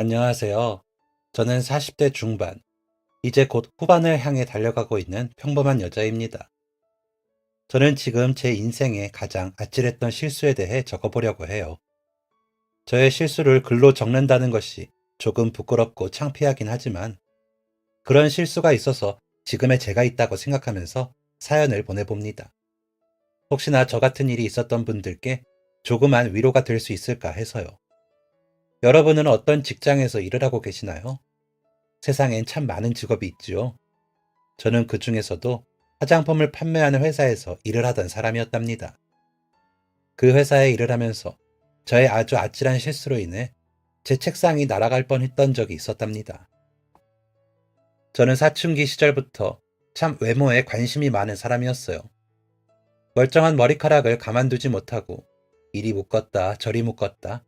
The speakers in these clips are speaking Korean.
안녕하세요. 저는 40대 중반, 이제 곧 후반을 향해 달려가고 있는 평범한 여자입니다. 저는 지금 제 인생의 가장 아찔했던 실수에 대해 적어보려고 해요. 저의 실수를 글로 적는다는 것이 조금 부끄럽고 창피하긴 하지만 그런 실수가 있어서 지금의 제가 있다고 생각하면서 사연을 보내봅니다. 혹시나 저 같은 일이 있었던 분들께 조그만 위로가 될 수 있을까 해서요. 여러분은 어떤 직장에서 일을 하고 계시나요? 세상엔 참 많은 직업이 있지요. 저는 그 중에서도 화장품을 판매하는 회사에서 일을 하던 사람이었답니다. 그 회사에 일을 하면서 저의 아주 아찔한 실수로 인해 제 책상이 날아갈 뻔했던 적이 있었답니다. 저는 사춘기 시절부터 참 외모에 관심이 많은 사람이었어요. 멀쩡한 머리카락을 가만두지 못하고 이리 묶었다 저리 묶었다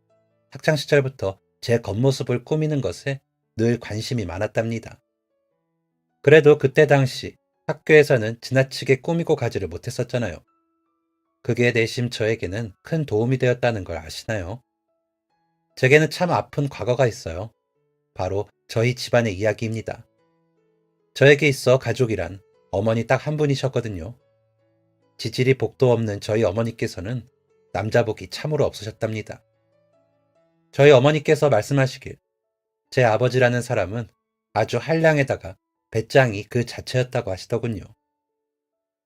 학창 시절부터 제 겉모습을 꾸미는 것에 늘 관심이 많았답니다. 그래도 그때 당시 학교에서는 지나치게 꾸미고 가지를 못했었잖아요. 그게 내심 저에게는 큰 도움이 되었다는 걸 아시나요? 제게는 참 아픈 과거가 있어요. 바로 저희 집안의 이야기입니다. 저에게 있어 가족이란 어머니 딱 한 분이셨거든요. 지질이 복도 없는 저희 어머니께서는 남자복이 참으로 없으셨답니다. 저희 어머니께서 말씀하시길 제 아버지라는 사람은 아주 한량에다가 배짱이 그 자체였다고 하시더군요.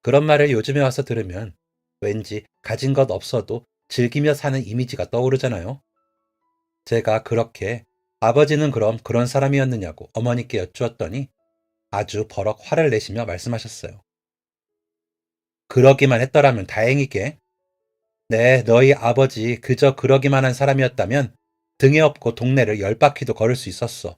그런 말을 요즘에 와서 들으면 왠지 가진 것 없어도 즐기며 사는 이미지가 떠오르잖아요. 제가 그렇게 아버지는 그럼 그런 사람이었느냐고 어머니께 여쭈었더니 아주 버럭 화를 내시며 말씀하셨어요. 그러기만 했더라면 다행이게. 네, 너희 아버지 그저 그러기만 한 사람이었다면 등에 업고 동네를 열 바퀴도 걸을 수 있었어.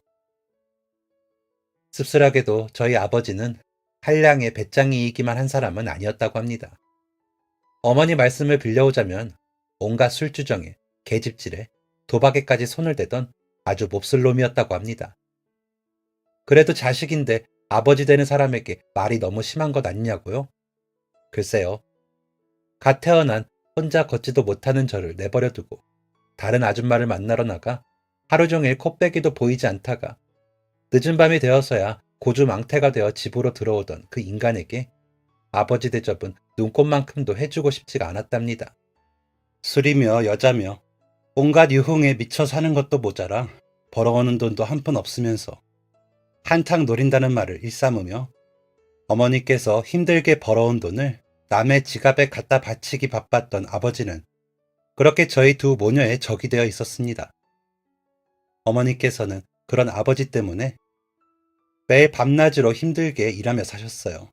씁쓸하게도 저희 아버지는 한량의 배짱이이기만 한 사람은 아니었다고 합니다. 어머니 말씀을 빌려오자면 온갖 술주정에 계집질에 도박에까지 손을 대던 아주 몹쓸 놈이었다고 합니다. 그래도 자식인데 아버지 되는 사람에게 말이 너무 심한 것 아니냐고요? 글쎄요. 갓 태어난 혼자 걷지도 못하는 저를 내버려 두고 다른 아줌마를 만나러 나가 하루 종일 코빼기도 보이지 않다가 늦은 밤이 되어서야 고주망태가 되어 집으로 들어오던 그 인간에게 아버지 대접은 눈꽃만큼도 해주고 싶지가 않았답니다. 술이며 여자며 온갖 유흥에 미쳐 사는 것도 모자라 벌어오는 돈도 한 푼 없으면서 한탕 노린다는 말을 일삼으며 어머니께서 힘들게 벌어온 돈을 남의 지갑에 갖다 바치기 바빴던 아버지는 그렇게 저희 두 모녀의 적이 되어 있었습니다. 어머니께서는 그런 아버지 때문에 매일 밤낮으로 힘들게 일하며 사셨어요.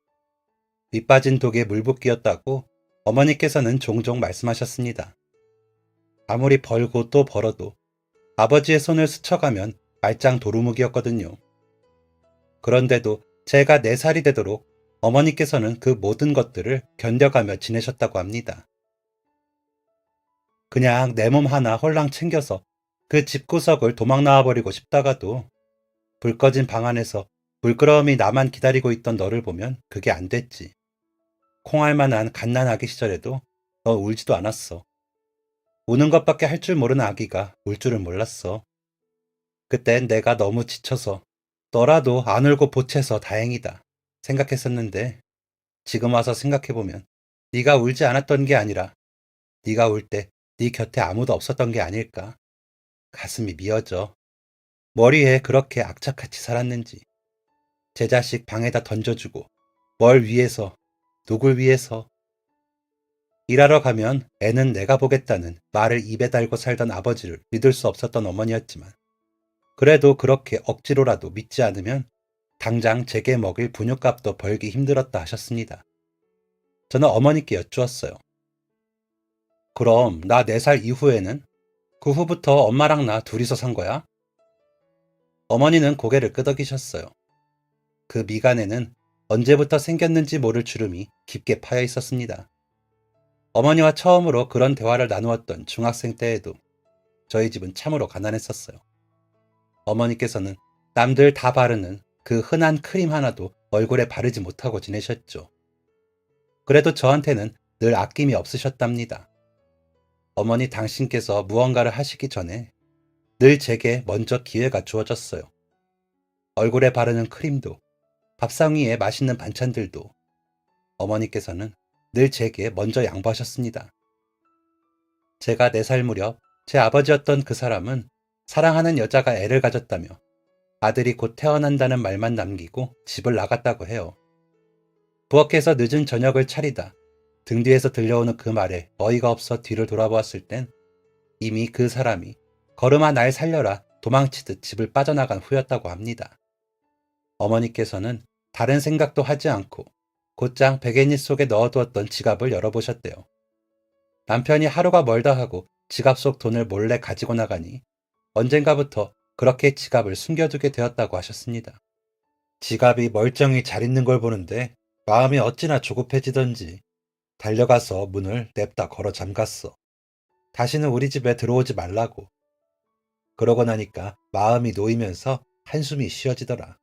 밑빠진 독에 물붓기였다고 어머니께서는 종종 말씀하셨습니다. 아무리 벌고 또 벌어도 아버지의 손을 스쳐가면 말짱 도루묵이었거든요. 그런데도 제가 4살이 되도록 어머니께서는 그 모든 것들을 견뎌가며 지내셨다고 합니다. 그냥 내 몸 하나 홀랑 챙겨서 그 집구석을 도망 나와버리고 싶다가도 불 꺼진 방 안에서 물끄러미 나만 기다리고 있던 너를 보면 그게 안 됐지. 콩알만한 갓난아기 시절에도 너 울지도 않았어. 우는 것밖에 할 줄 모르는 아기가 울 줄은 몰랐어. 그땐 내가 너무 지쳐서 너라도 안 울고 보채서 다행이다 생각했었는데 지금 와서 생각해보면 네가 울지 않았던 게 아니라 네가 울 때 네 곁에 아무도 없었던 게 아닐까. 가슴이 미어져. 머리에 그렇게 악착같이 살았는지. 제 자식 방에다 던져주고 뭘 위해서, 누굴 위해서. 일하러 가면 애는 내가 보겠다는 말을 입에 달고 살던 아버지를 믿을 수 없었던 어머니였지만 그래도 그렇게 억지로라도 믿지 않으면 당장 제게 먹일 분유값도 벌기 힘들었다 하셨습니다. 저는 어머니께 여쭈었어요. 그럼 나 4살 이후에는? 그 후부터 엄마랑 나 둘이서 산 거야? 어머니는 고개를 끄덕이셨어요. 그 미간에는 언제부터 생겼는지 모를 주름이 깊게 파여 있었습니다. 어머니와 처음으로 그런 대화를 나누었던 중학생 때에도 저희 집은 참으로 가난했었어요. 어머니께서는 남들 다 바르는 그 흔한 크림 하나도 얼굴에 바르지 못하고 지내셨죠. 그래도 저한테는 늘 아낌이 없으셨답니다. 어머니 당신께서 무언가를 하시기 전에 늘 제게 먼저 기회가 주어졌어요. 얼굴에 바르는 크림도, 밥상 위에 맛있는 반찬들도 어머니께서는 늘 제게 먼저 양보하셨습니다. 제가 4살 무렵 제 아버지였던 그 사람은 사랑하는 여자가 애를 가졌다며 아들이 곧 태어난다는 말만 남기고 집을 나갔다고 해요. 부엌에서 늦은 저녁을 차리다 등 뒤에서 들려오는 그 말에 어이가 없어 뒤를 돌아보았을 땐 이미 그 사람이 걸음아 날 살려라 도망치듯 집을 빠져나간 후였다고 합니다. 어머니께서는 다른 생각도 하지 않고 곧장 베갯니 속에 넣어두었던 지갑을 열어보셨대요. 남편이 하루가 멀다 하고 지갑 속 돈을 몰래 가지고 나가니 언젠가부터 그렇게 지갑을 숨겨두게 되었다고 하셨습니다. 지갑이 멀쩡히 잘 있는 걸 보는데 마음이 어찌나 조급해지던지 달려가서 문을 냅다 걸어 잠갔어. 다시는 우리 집에 들어오지 말라고. 그러고 나니까 마음이 놓이면서 한숨이 쉬어지더라.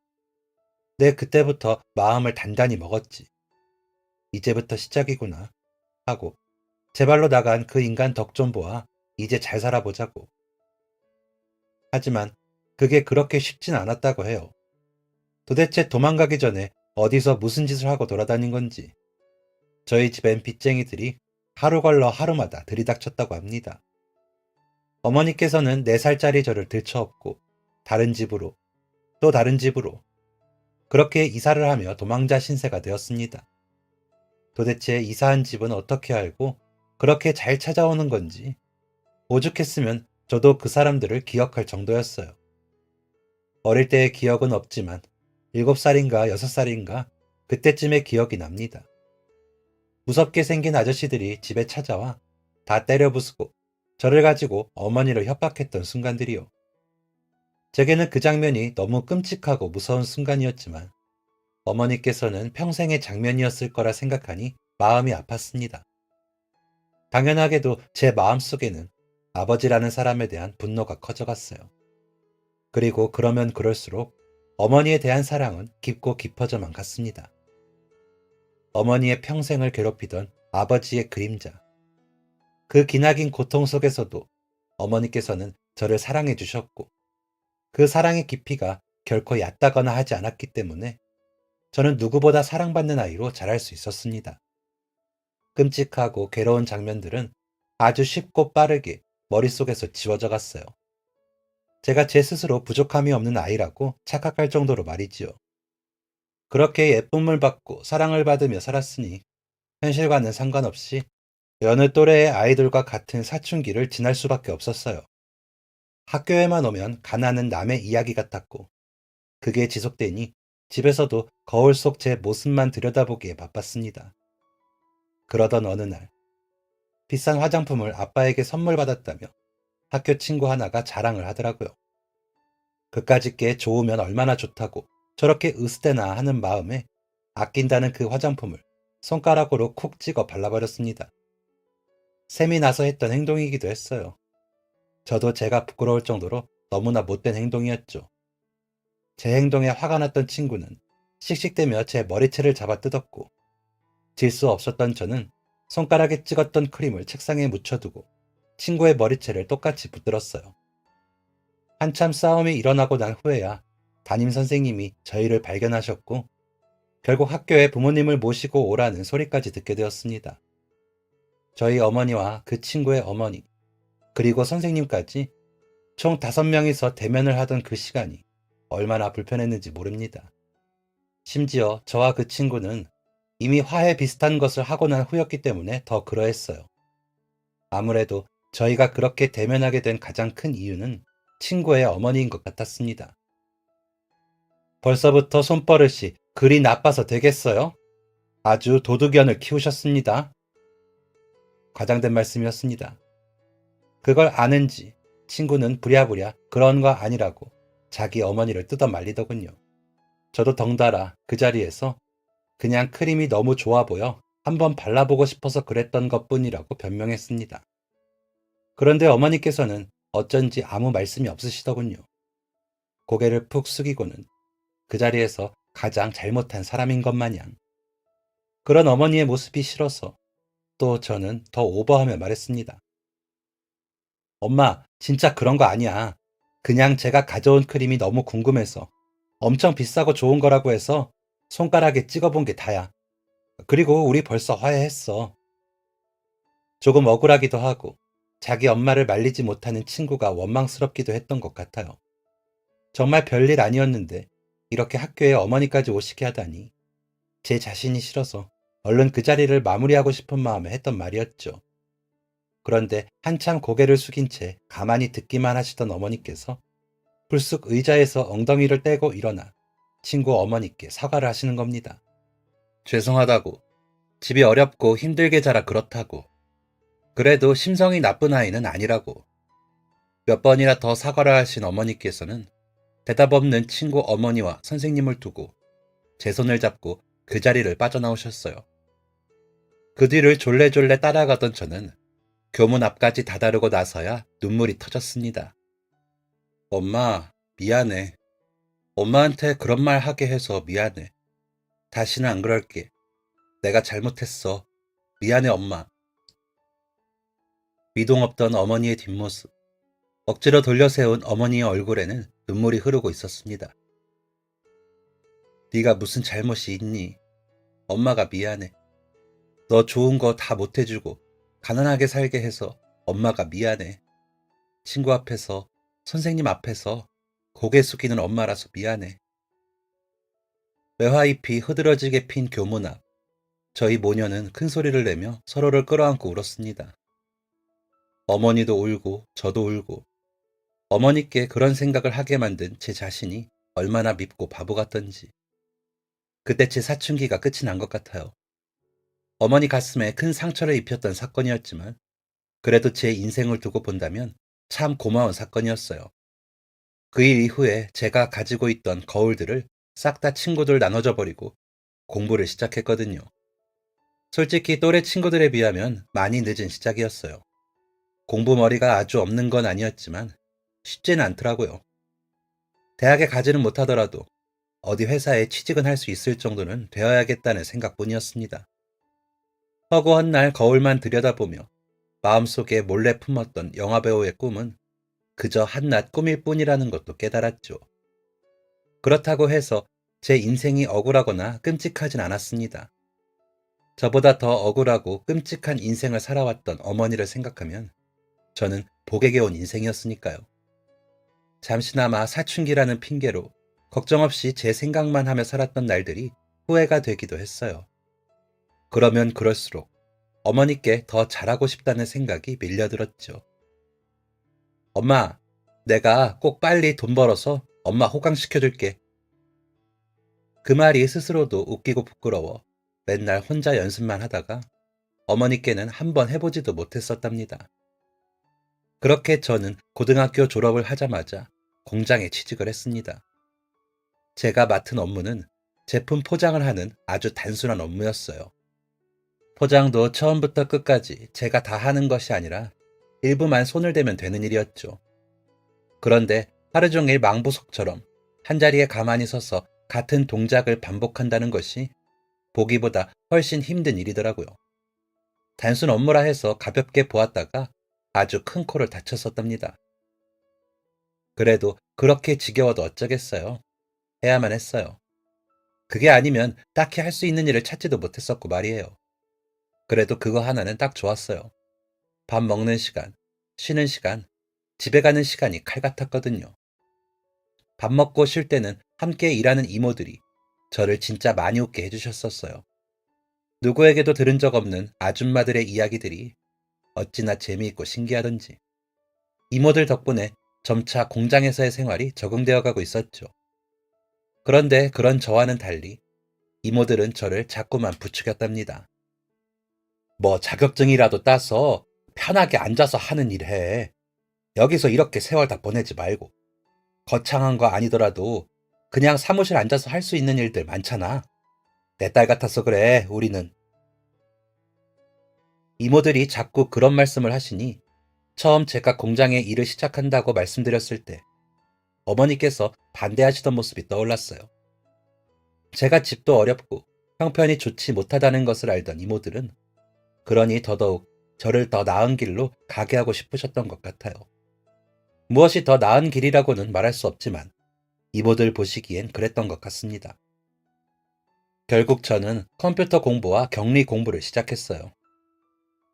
내 그때부터 마음을 단단히 먹었지. 이제부터 시작이구나 하고 제 발로 나간 그 인간 덕 좀 보아 이제 잘 살아보자고. 하지만 그게 그렇게 쉽진 않았다고 해요. 도대체 도망가기 전에 어디서 무슨 짓을 하고 돌아다닌 건지 저희 집엔 빚쟁이들이 하루 걸러 하루마다 들이닥쳤다고 합니다. 어머니께서는 4살짜리 저를 들쳐업고 다른 집으로 또 다른 집으로 그렇게 이사를 하며 도망자 신세가 되었습니다. 도대체 이사한 집은 어떻게 알고 그렇게 잘 찾아오는 건지 오죽했으면 저도 그 사람들을 기억할 정도였어요. 어릴 때의 기억은 없지만 7살인가 6살인가 그때쯤의 기억이 납니다. 무섭게 생긴 아저씨들이 집에 찾아와 다 때려 부수고 저를 가지고 어머니를 협박했던 순간들이요. 제게는 그 장면이 너무 끔찍하고 무서운 순간이었지만 어머니께서는 평생의 장면이었을 거라 생각하니 마음이 아팠습니다. 당연하게도 제 마음속에는 아버지라는 사람에 대한 분노가 커져갔어요. 그리고 그러면 그럴수록 어머니에 대한 사랑은 깊고 깊어져만 갔습니다. 어머니의 평생을 괴롭히던 아버지의 그림자. 그 기나긴 고통 속에서도 어머니께서는 저를 사랑해 주셨고 그 사랑의 깊이가 결코 얕다거나 하지 않았기 때문에 저는 누구보다 사랑받는 아이로 자랄 수 있었습니다. 끔찍하고 괴로운 장면들은 아주 쉽고 빠르게 머릿속에서 지워져 갔어요. 제가 제 스스로 부족함이 없는 아이라고 착각할 정도로 말이지요. 그렇게 예쁨을 받고 사랑을 받으며 살았으니 현실과는 상관없이 여느 또래의 아이들과 같은 사춘기를 지날 수밖에 없었어요. 학교에만 오면 가난은 남의 이야기 같았고 그게 지속되니 집에서도 거울 속 제 모습만 들여다보기에 바빴습니다. 그러던 어느 날 비싼 화장품을 아빠에게 선물 받았다며 학교 친구 하나가 자랑을 하더라고요. 그까짓 게 좋으면 얼마나 좋다고 저렇게 으스대나 하는 마음에 아낀다는 그 화장품을 손가락으로 콕 찍어 발라버렸습니다. 샘이 나서 했던 행동이기도 했어요. 저도 제가 부끄러울 정도로 너무나 못된 행동이었죠. 제 행동에 화가 났던 친구는 씩씩대며 제 머리채를 잡아 뜯었고 질 수 없었던 저는 손가락에 찍었던 크림을 책상에 묻혀두고 친구의 머리채를 똑같이 붙들었어요. 한참 싸움이 일어나고 난 후에야 담임 선생님이 저희를 발견하셨고 결국 학교에 부모님을 모시고 오라는 소리까지 듣게 되었습니다. 저희 어머니와 그 친구의 어머니 그리고 선생님까지 총 5명이서 대면을 하던 그 시간이 얼마나 불편했는지 모릅니다. 심지어 저와 그 친구는 이미 화해 비슷한 것을 하고 난 후였기 때문에 더 그러했어요. 아무래도 저희가 그렇게 대면하게 된 가장 큰 이유는 친구의 어머니인 것 같았습니다. 벌써부터 손버릇이 그리 나빠서 되겠어요? 아주 도둑견을 키우셨습니다. 과장된 말씀이었습니다. 그걸 아는지 친구는 부랴부랴 그런 거 아니라고 자기 어머니를 뜯어 말리더군요. 저도 덩달아 그 자리에서 그냥 크림이 너무 좋아 보여 한번 발라보고 싶어서 그랬던 것뿐이라고 변명했습니다. 그런데 어머니께서는 어쩐지 아무 말씀이 없으시더군요. 고개를 푹 숙이고는 그 자리에서 가장 잘못한 사람인 것 마냥 그런 어머니의 모습이 싫어서 또 저는 더 오버하며 말했습니다. 엄마, 진짜 그런 거 아니야. 그냥 제가 가져온 크림이 너무 궁금해서 엄청 비싸고 좋은 거라고 해서 손가락에 찍어본 게 다야. 그리고 우리 벌써 화해했어. 조금 억울하기도 하고 자기 엄마를 말리지 못하는 친구가 원망스럽기도 했던 것 같아요. 정말 별일 아니었는데 이렇게 학교에 어머니까지 오시게 하다니 제 자신이 싫어서 얼른 그 자리를 마무리하고 싶은 마음에 했던 말이었죠. 그런데 한참 고개를 숙인 채 가만히 듣기만 하시던 어머니께서 불쑥 의자에서 엉덩이를 떼고 일어나 친구 어머니께 사과를 하시는 겁니다. 죄송하다고, 집이 어렵고 힘들게 자라 그렇다고, 그래도 심성이 나쁜 아이는 아니라고. 몇 번이나 더 사과를 하신 어머니께서는 대답 없는 친구 어머니와 선생님을 두고 제 손을 잡고 그 자리를 빠져나오셨어요. 그 뒤를 졸래졸래 따라가던 저는 교문 앞까지 다다르고 나서야 눈물이 터졌습니다. 엄마, 미안해. 엄마한테 그런 말 하게 해서 미안해. 다시는 안 그럴게. 내가 잘못했어. 미안해, 엄마. 미동 없던 어머니의 뒷모습, 억지로 돌려세운 어머니의 얼굴에는 눈물이 흐르고 있었습니다. 네가 무슨 잘못이 있니? 엄마가 미안해. 너 좋은 거 다 못해주고 가난하게 살게 해서 엄마가 미안해. 친구 앞에서, 선생님 앞에서 고개 숙이는 엄마라서 미안해. 매화잎이 흐드러지게 핀 교문 앞, 저희 모녀는 큰 소리를 내며 서로를 끌어안고 울었습니다. 어머니도 울고 저도 울고 어머니께 그런 생각을 하게 만든 제 자신이 얼마나 밉고 바보 같던지. 그때 제 사춘기가 끝이 난 것 같아요. 어머니 가슴에 큰 상처를 입혔던 사건이었지만 그래도 제 인생을 두고 본다면 참 고마운 사건이었어요. 그 일 이후에 제가 가지고 있던 거울들을 싹 다 친구들 나눠줘 버리고 공부를 시작했거든요. 솔직히 또래 친구들에 비하면 많이 늦은 시작이었어요. 공부머리가 아주 없는 건 아니었지만 쉽지는 않더라고요. 대학에 가지는 못하더라도 어디 회사에 취직은 할 수 있을 정도는 되어야겠다는 생각뿐이었습니다. 허구한 날 거울만 들여다보며 마음속에 몰래 품었던 영화배우의 꿈은 그저 한낱 꿈일 뿐이라는 것도 깨달았죠. 그렇다고 해서 제 인생이 억울하거나 끔찍하진 않았습니다. 저보다 더 억울하고 끔찍한 인생을 살아왔던 어머니를 생각하면 저는 복에게 온 인생이었으니까요. 잠시나마 사춘기라는 핑계로 걱정 없이 제 생각만 하며 살았던 날들이 후회가 되기도 했어요. 그러면 그럴수록 어머니께 더 잘하고 싶다는 생각이 밀려들었죠. 엄마, 내가 꼭 빨리 돈 벌어서 엄마 호강시켜줄게. 그 말이 스스로도 웃기고 부끄러워 맨날 혼자 연습만 하다가 어머니께는 한번 해보지도 못했었답니다. 그렇게 저는 고등학교 졸업을 하자마자 공장에 취직을 했습니다. 제가 맡은 업무는 제품 포장을 하는 아주 단순한 업무였어요. 포장도 처음부터 끝까지 제가 다 하는 것이 아니라 일부만 손을 대면 되는 일이었죠. 그런데 하루 종일 망부석처럼 한자리에 가만히 서서 같은 동작을 반복한다는 것이 보기보다 훨씬 힘든 일이더라고요. 단순 업무라 해서 가볍게 보았다가 아주 큰 코를 다쳤었답니다. 그래도 그렇게 지겨워도 어쩌겠어요. 해야만 했어요. 그게 아니면 딱히 할 수 있는 일을 찾지도 못했었고 말이에요. 그래도 그거 하나는 딱 좋았어요. 밥 먹는 시간, 쉬는 시간, 집에 가는 시간이 칼 같았거든요. 밥 먹고 쉴 때는 함께 일하는 이모들이 저를 진짜 많이 웃게 해주셨었어요. 누구에게도 들은 적 없는 아줌마들의 이야기들이 어찌나 재미있고 신기하던지. 이모들 덕분에 점차 공장에서의 생활이 적응되어 가고 있었죠. 그런데 그런 저와는 달리 이모들은 저를 자꾸만 부추겼답니다. 뭐 자격증이라도 따서 편하게 앉아서 하는 일 해. 여기서 이렇게 세월 다 보내지 말고. 거창한 거 아니더라도 그냥 사무실 앉아서 할 수 있는 일들 많잖아. 내 딸 같아서 그래, 우리는. 이모들이 자꾸 그런 말씀을 하시니 처음 제가 공장에 일을 시작한다고 말씀드렸을 때 어머니께서 반대하시던 모습이 떠올랐어요. 제가 집도 어렵고 형편이 좋지 못하다는 것을 알던 이모들은 그러니 더더욱 저를 더 나은 길로 가게 하고 싶으셨던 것 같아요. 무엇이 더 나은 길이라고는 말할 수 없지만 이모들 보시기엔 그랬던 것 같습니다. 결국 저는 컴퓨터 공부와 격리 공부를 시작했어요.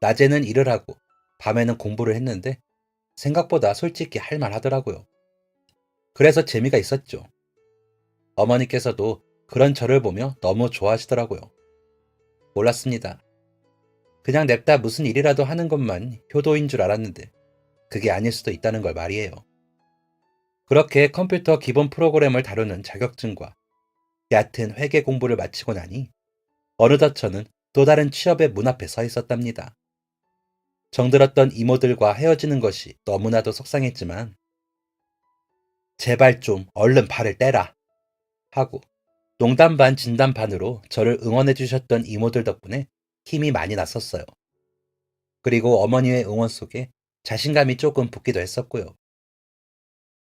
낮에는 일을 하고 밤에는 공부를 했는데 생각보다 솔직히 할 만하더라고요. 그래서 재미가 있었죠. 어머니께서도 그런 저를 보며 너무 좋아하시더라고요. 몰랐습니다. 그냥 냅다 무슨 일이라도 하는 것만 효도인 줄 알았는데 그게 아닐 수도 있다는 걸 말이에요. 그렇게 컴퓨터 기본 프로그램을 다루는 자격증과 얕은 회계 공부를 마치고 나니 어느덧 저는 또 다른 취업의 문 앞에 서 있었답니다. 정들었던 이모들과 헤어지는 것이 너무나도 속상했지만 제발 좀 얼른 발을 떼라 하고 농담 반 진담 반으로 저를 응원해 주셨던 이모들 덕분에 힘이 많이 났었어요. 그리고 어머니의 응원 속에 자신감이 조금 붙기도 했었고요.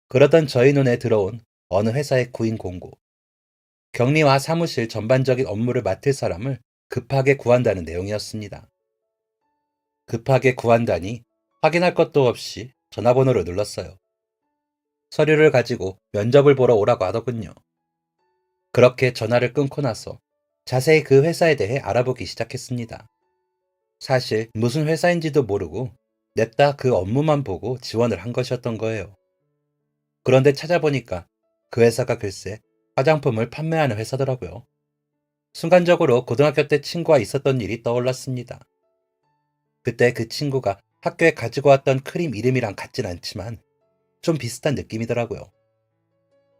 그러던 저희 눈에 들어온 어느 회사의 구인 공고. 격리와 사무실 전반적인 업무를 맡을 사람을 급하게 구한다는 내용이었습니다. 급하게 구한다니 확인할 것도 없이 전화번호를 눌렀어요. 서류를 가지고 면접을 보러 오라고 하더군요. 그렇게 전화를 끊고 나서 자세히 그 회사에 대해 알아보기 시작했습니다. 사실 무슨 회사인지도 모르고 냅다 그 업무만 보고 지원을 한 것이었던 거예요. 그런데 찾아보니까 그 회사가 글쎄 화장품을 판매하는 회사더라고요. 순간적으로 고등학교 때 친구와 있었던 일이 떠올랐습니다. 그때 그 친구가 학교에 가지고 왔던 크림 이름이랑 같진 않지만 좀 비슷한 느낌이더라고요.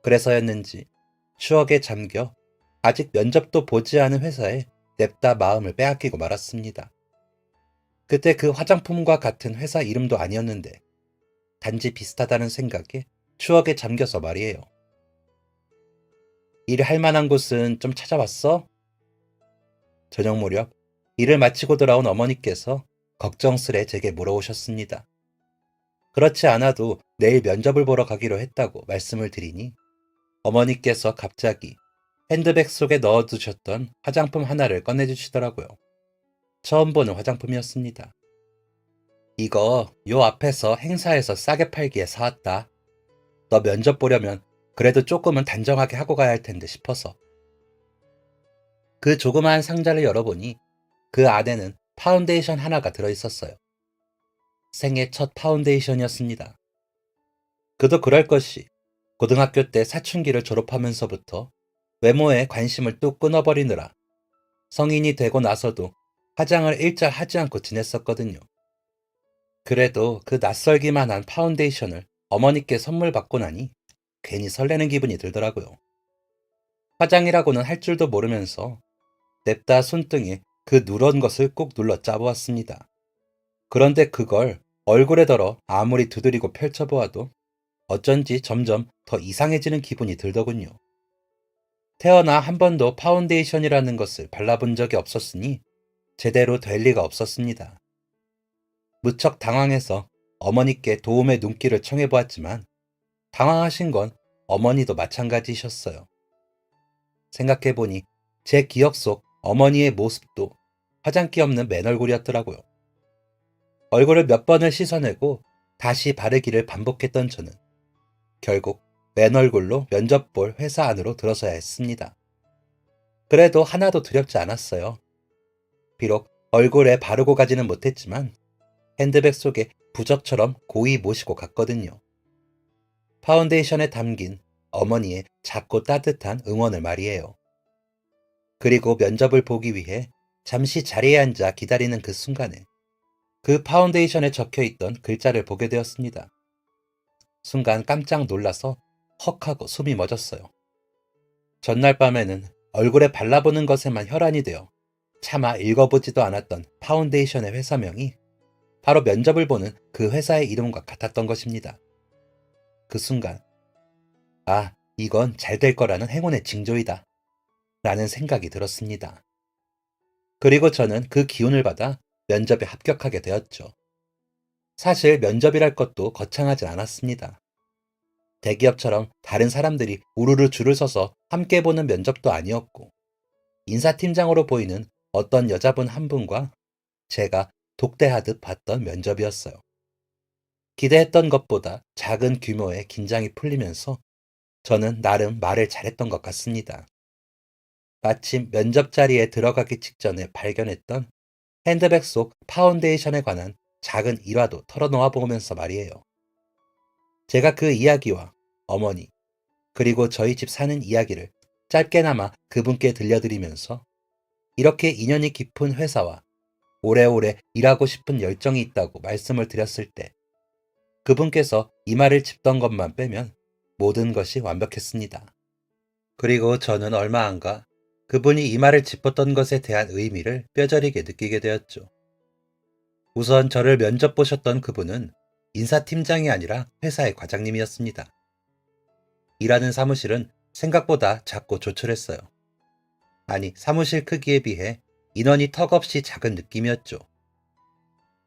그래서였는지 추억에 잠겨 아직 면접도 보지 않은 회사에 냅다 마음을 빼앗기고 말았습니다. 그때 그 화장품과 같은 회사 이름도 아니었는데 단지 비슷하다는 생각에 추억에 잠겨서 말이에요. 일할 만한 곳은 좀 찾아봤어? 저녁 무렵 일을 마치고 돌아온 어머니께서 걱정스레 제게 물어오셨습니다. 그렇지 않아도 내일 면접을 보러 가기로 했다고 말씀을 드리니 어머니께서 갑자기 핸드백 속에 넣어두셨던 화장품 하나를 꺼내주시더라고요. 처음 보는 화장품이었습니다. 이거 요 앞에서 행사에서 싸게 팔기에 사왔다. 너 면접 보려면 그래도 조금은 단정하게 하고 가야 할 텐데 싶어서. 그 조그마한 상자를 열어보니 그 안에는 파운데이션 하나가 들어있었어요. 생애 첫 파운데이션이었습니다. 그도 그럴 것이 고등학교 때 사춘기를 졸업하면서부터 외모에 관심을 뚝 끊어버리느라 성인이 되고 나서도 화장을 일절 하지 않고 지냈었거든요. 그래도 그 낯설기만 한 파운데이션을 어머니께 선물 받고 나니 괜히 설레는 기분이 들더라고요. 화장이라고는 할 줄도 모르면서 냅다 손등에 그 누런 것을 꾹 눌러 짜보았습니다. 그런데 그걸 얼굴에 덜어 아무리 두드리고 펼쳐보아도 어쩐지 점점 더 이상해지는 기분이 들더군요. 태어나 한 번도 파운데이션이라는 것을 발라본 적이 없었으니 제대로 될 리가 없었습니다. 무척 당황해서 어머니께 도움의 눈길을 청해보았지만 당황하신 건 어머니도 마찬가지셨어요. 생각해보니 제 기억 속 어머니의 모습도 화장기 없는 맨얼굴이었더라고요. 얼굴을 몇 번을 씻어내고 다시 바르기를 반복했던 저는 결국 맨얼굴로 면접 볼 회사 안으로 들어서야 했습니다. 그래도 하나도 두렵지 않았어요. 비록 얼굴에 바르고 가지는 못했지만 핸드백 속에 부적처럼 고이 모시고 갔거든요. 파운데이션에 담긴 어머니의 작고 따뜻한 응원을 말이에요. 그리고 면접을 보기 위해 잠시 자리에 앉아 기다리는 그 순간에 그 파운데이션에 적혀있던 글자를 보게 되었습니다. 순간 깜짝 놀라서 헉하고 숨이 멎었어요. 전날 밤에는 얼굴에 발라보는 것에만 혈안이 되어 차마 읽어보지도 않았던 파운데이션의 회사명이 바로 면접을 보는 그 회사의 이름과 같았던 것입니다. 그 순간, 아, 이건 잘 될 거라는 행운의 징조이다. 라는 생각이 들었습니다. 그리고 저는 그 기운을 받아 면접에 합격하게 되었죠. 사실 면접이랄 것도 거창하진 않았습니다. 대기업처럼 다른 사람들이 우르르 줄을 서서 함께 보는 면접도 아니었고, 인사팀장으로 보이는 어떤 여자분 한 분과 제가 독대하듯 봤던 면접이었어요. 기대했던 것보다 작은 규모의 긴장이 풀리면서 저는 나름 말을 잘했던 것 같습니다. 마침 면접 자리에 들어가기 직전에 발견했던 핸드백 속 파운데이션에 관한 작은 일화도 털어놓아 보면서 말이에요. 제가 그 이야기와 어머니, 그리고 저희 집 사는 이야기를 짧게나마 그분께 들려드리면서 이렇게 인연이 깊은 회사와 오래오래 일하고 싶은 열정이 있다고 말씀을 드렸을 때 그분께서 이마를 짚던 것만 빼면 모든 것이 완벽했습니다. 그리고 저는 얼마 안 가 그분이 이마를 짚었던 것에 대한 의미를 뼈저리게 느끼게 되었죠. 우선 저를 면접 보셨던 그분은 인사팀장이 아니라 회사의 과장님이었습니다. 일하는 사무실은 생각보다 작고 조촐했어요. 아니, 사무실 크기에 비해 인원이 턱없이 작은 느낌이었죠.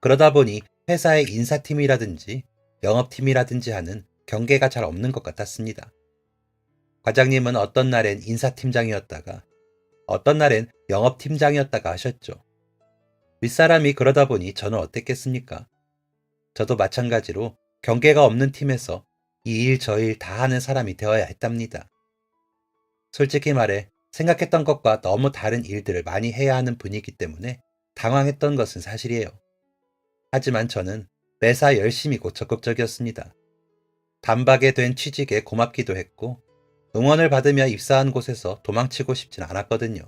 그러다 보니 회사의 인사팀이라든지 영업팀이라든지 하는 경계가 잘 없는 것 같았습니다. 과장님은 어떤 날엔 인사팀장이었다가 어떤 날엔 영업팀장이었다가 하셨죠. 윗사람이 그러다 보니 저는 어땠겠습니까? 저도 마찬가지로 경계가 없는 팀에서 이 일 저 일 다 하는 사람이 되어야 했답니다. 솔직히 말해 생각했던 것과 너무 다른 일들을 많이 해야 하는 분위기 때문에 당황했던 것은 사실이에요. 하지만 저는 매사 열심히고 적극적이었습니다. 단박에 된 취직에 고맙기도 했고 응원을 받으며 입사한 곳에서 도망치고 싶진 않았거든요.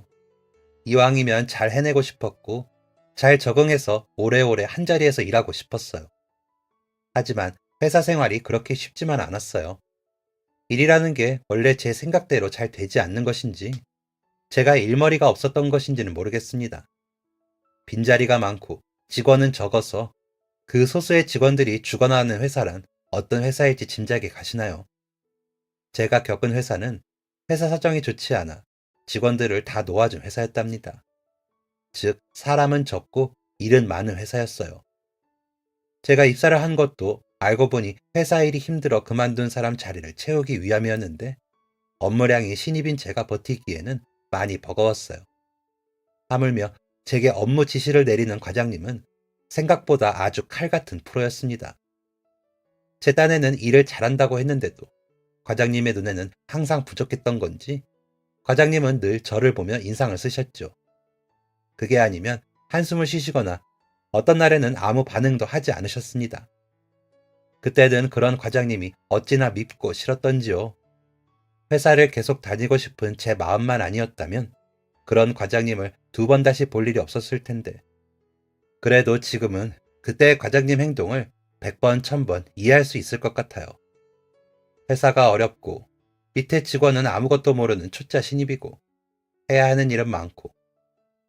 이왕이면 잘 해내고 싶었고 잘 적응해서 오래오래 한자리에서 일하고 싶었어요. 하지만 회사 생활이 그렇게 쉽지만 않았어요. 일이라는 게 원래 제 생각대로 잘 되지 않는 것인지 제가 일머리가 없었던 것인지는 모르겠습니다. 빈자리가 많고 직원은 적어서 그 소수의 직원들이 죽어나 하는 회사란 어떤 회사일지 짐작이 가시나요? 제가 겪은 회사는 회사 사정이 좋지 않아 직원들을 다 놓아준 회사였답니다. 즉, 사람은 적고 일은 많은 회사였어요. 제가 입사를 한 것도 알고 보니 회사 일이 힘들어 그만둔 사람 자리를 채우기 위함이었는데 업무량이 신입인 제가 버티기에는 많이 버거웠어요. 하물며 제게 업무 지시를 내리는 과장님은 생각보다 아주 칼 같은 프로였습니다. 제 딴에는 일을 잘한다고 했는데도 과장님의 눈에는 항상 부족했던 건지 과장님은 늘 저를 보며 인상을 쓰셨죠. 그게 아니면 한숨을 쉬시거나 어떤 날에는 아무 반응도 하지 않으셨습니다. 그때는 그런 과장님이 어찌나 밉고 싫었던지요. 회사를 계속 다니고 싶은 제 마음만 아니었다면 그런 과장님을 두 번 다시 볼 일이 없었을 텐데. 그래도 지금은 그때의 과장님 행동을 100번, 1000번 이해할 수 있을 것 같아요. 회사가 어렵고 밑에 직원은 아무것도 모르는 초짜 신입이고 해야 하는 일은 많고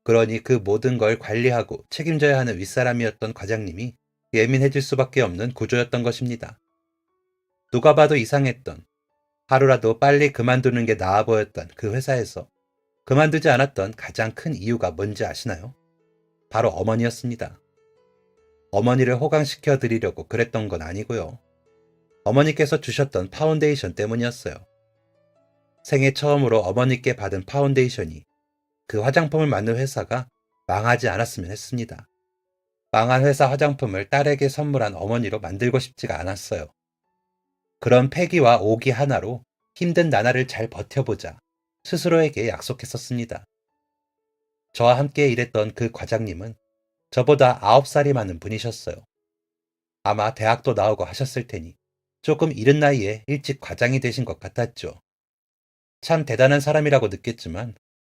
그러니 그 모든 걸 관리하고 책임져야 하는 윗사람이었던 과장님이 예민해질 수밖에 없는 구조였던 것입니다. 누가 봐도 이상했던 하루라도 빨리 그만두는 게 나아 보였던 그 회사에서 그만두지 않았던 가장 큰 이유가 뭔지 아시나요? 바로 어머니였습니다. 어머니를 호강시켜 드리려고 그랬던 건 아니고요. 어머니께서 주셨던 파운데이션 때문이었어요. 생애 처음으로 어머니께 받은 파운데이션이 그 화장품을 만든 회사가 망하지 않았으면 했습니다. 망한 회사 화장품을 딸에게 선물한 어머니로 만들고 싶지가 않았어요. 그런 패기와 오기 하나로 힘든 나날을 잘 버텨보자 스스로에게 약속했었습니다. 저와 함께 일했던 그 과장님은 저보다 9살이 많은 분이셨어요. 아마 대학도 나오고 하셨을 테니 조금 이른 나이에 일찍 과장이 되신 것 같았죠. 참 대단한 사람이라고 느꼈지만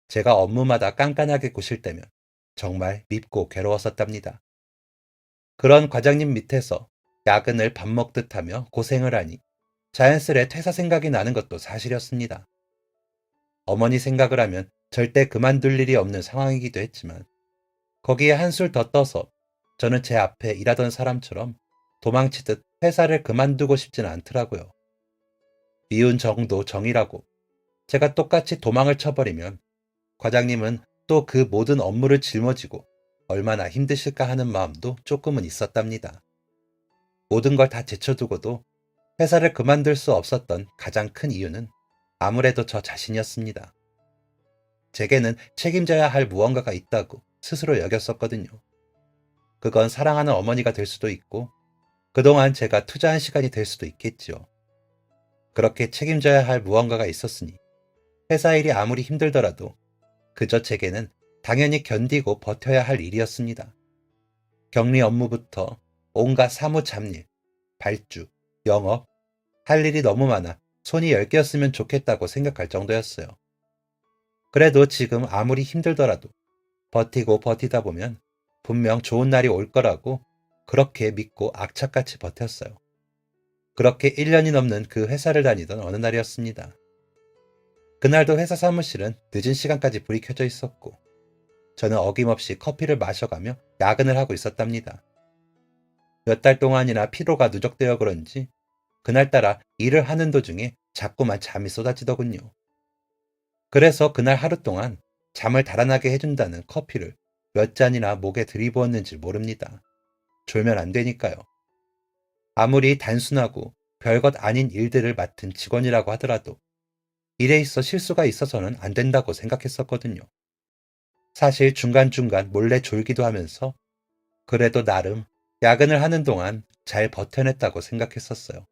제가 업무마다 깐깐하게 구실 때면 정말 밉고 괴로웠었답니다. 그런 과장님 밑에서 야근을 밥 먹듯 하며 고생을 하니 자연스레 퇴사 생각이 나는 것도 사실이었습니다. 어머니 생각을 하면 절대 그만둘 일이 없는 상황이기도 했지만 거기에 한술 더 떠서 저는 제 앞에 일하던 사람처럼 도망치듯 회사를 그만두고 싶지는 않더라고요. 미운 정도 정이라고 제가 똑같이 도망을 쳐버리면 과장님은 또 그 모든 업무를 짊어지고 얼마나 힘드실까 하는 마음도 조금은 있었답니다. 모든 걸 다 제쳐두고도 회사를 그만둘 수 없었던 가장 큰 이유는 아무래도 저 자신이었습니다. 제게는 책임져야 할 무언가가 있다고 스스로 여겼었거든요. 그건 사랑하는 어머니가 될 수도 있고 그동안 제가 투자한 시간이 될 수도 있겠지요. 그렇게 책임져야 할 무언가가 있었으니 회사 일이 아무리 힘들더라도 그저 제게는 당연히 견디고 버텨야 할 일이었습니다. 격리 업무부터 온갖 사무 잡일, 발주, 영업, 할 일이 너무 많아 손이 10개였으면 좋겠다고 생각할 정도였어요. 그래도 지금 아무리 힘들더라도 버티고 버티다 보면 분명 좋은 날이 올 거라고 그렇게 믿고 악착같이 버텼어요. 그렇게 1년이 넘는 그 회사를 다니던 어느 날이었습니다. 그날도 회사 사무실은 늦은 시간까지 불이 켜져 있었고 저는 어김없이 커피를 마셔가며 야근을 하고 있었답니다. 몇 달 동안이나 피로가 누적되어 그런지 그날따라 일을 하는 도중에 자꾸만 잠이 쏟아지더군요. 그래서 그날 하루 동안 잠을 달아나게 해준다는 커피를 몇 잔이나 목에 들이부었는지 모릅니다. 졸면 안 되니까요. 아무리 단순하고 별것 아닌 일들을 맡은 직원이라고 하더라도 일에 있어 실수가 있어서는 안 된다고 생각했었거든요. 사실 중간중간 몰래 졸기도 하면서 그래도 나름 야근을 하는 동안 잘 버텨냈다고 생각했었어요.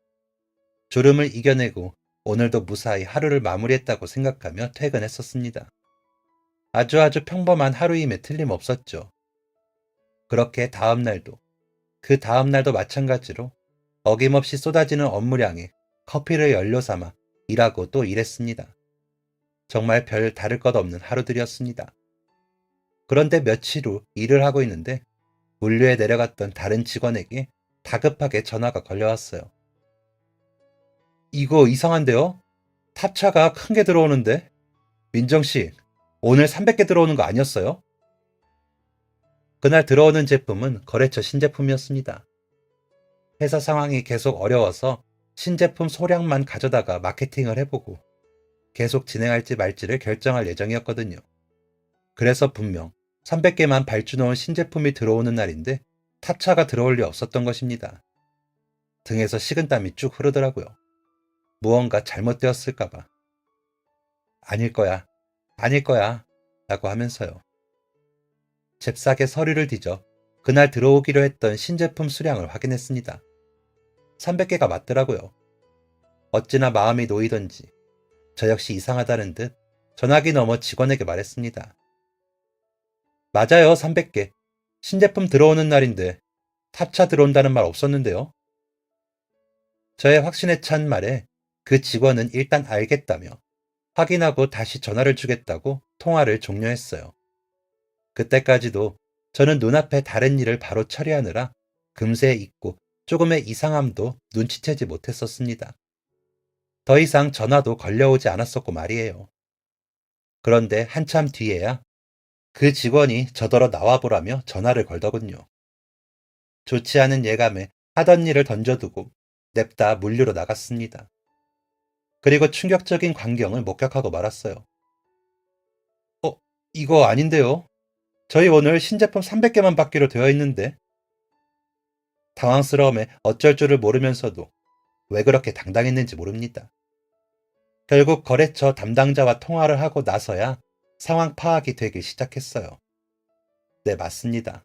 졸음을 이겨내고 오늘도 무사히 하루를 마무리했다고 생각하며 퇴근했었습니다. 아주 평범한 하루임에 틀림없었죠. 그렇게 다음날도 그 다음날도 마찬가지로 어김없이 쏟아지는 업무량에 커피를 연료 삼아 일하고 또 일했습니다. 정말 별 다를 것 없는 하루들이었습니다. 그런데 며칠 후 일을 하고 있는데 물류에 내려갔던 다른 직원에게 다급하게 전화가 걸려왔어요. 이거 이상한데요? 탑차가 큰 게 들어오는데? 민정씨, 오늘 300개 들어오는 거 아니었어요? 그날 들어오는 제품은 거래처 신제품이었습니다. 회사 상황이 계속 어려워서 신제품 소량만 가져다가 마케팅을 해보고 계속 진행할지 말지를 결정할 예정이었거든요. 그래서 분명 300개만 발주놓은 신제품이 들어오는 날인데 탑차가 들어올 리 없었던 것입니다. 등에서 식은땀이 쭉 흐르더라고요. 무언가 잘못되었을까봐. 아닐 거야, 아닐 거야 라고 하면서요. 잽싸게 서류를 뒤져 그날 들어오기로 했던 신제품 수량을 확인했습니다. 300개가 맞더라고요. 어찌나 마음이 놓이던지 저 역시 이상하다는 듯 전화기 넘어 직원에게 말했습니다. 맞아요, 300개. 신제품 들어오는 날인데 탑차 들어온다는 말 없었는데요. 저의 확신에 찬 말에 그 직원은 일단 알겠다며 확인하고 다시 전화를 주겠다고 통화를 종료했어요. 그때까지도 저는 눈앞에 다른 일을 바로 처리하느라 금세 잊고 조금의 이상함도 눈치채지 못했었습니다. 더 이상 전화도 걸려오지 않았었고 말이에요. 그런데 한참 뒤에야 그 직원이 저더러 나와보라며 전화를 걸더군요. 좋지 않은 예감에 하던 일을 던져두고 냅다 물류로 나갔습니다. 그리고 충격적인 광경을 목격하고 말았어요. 어, 이거 아닌데요? 저희 오늘 신제품 300개만 받기로 되어 있는데. 당황스러움에 어쩔 줄을 모르면서도 왜 그렇게 당당했는지 모릅니다. 결국 거래처 담당자와 통화를 하고 나서야 상황 파악이 되기 시작했어요. 네, 맞습니다.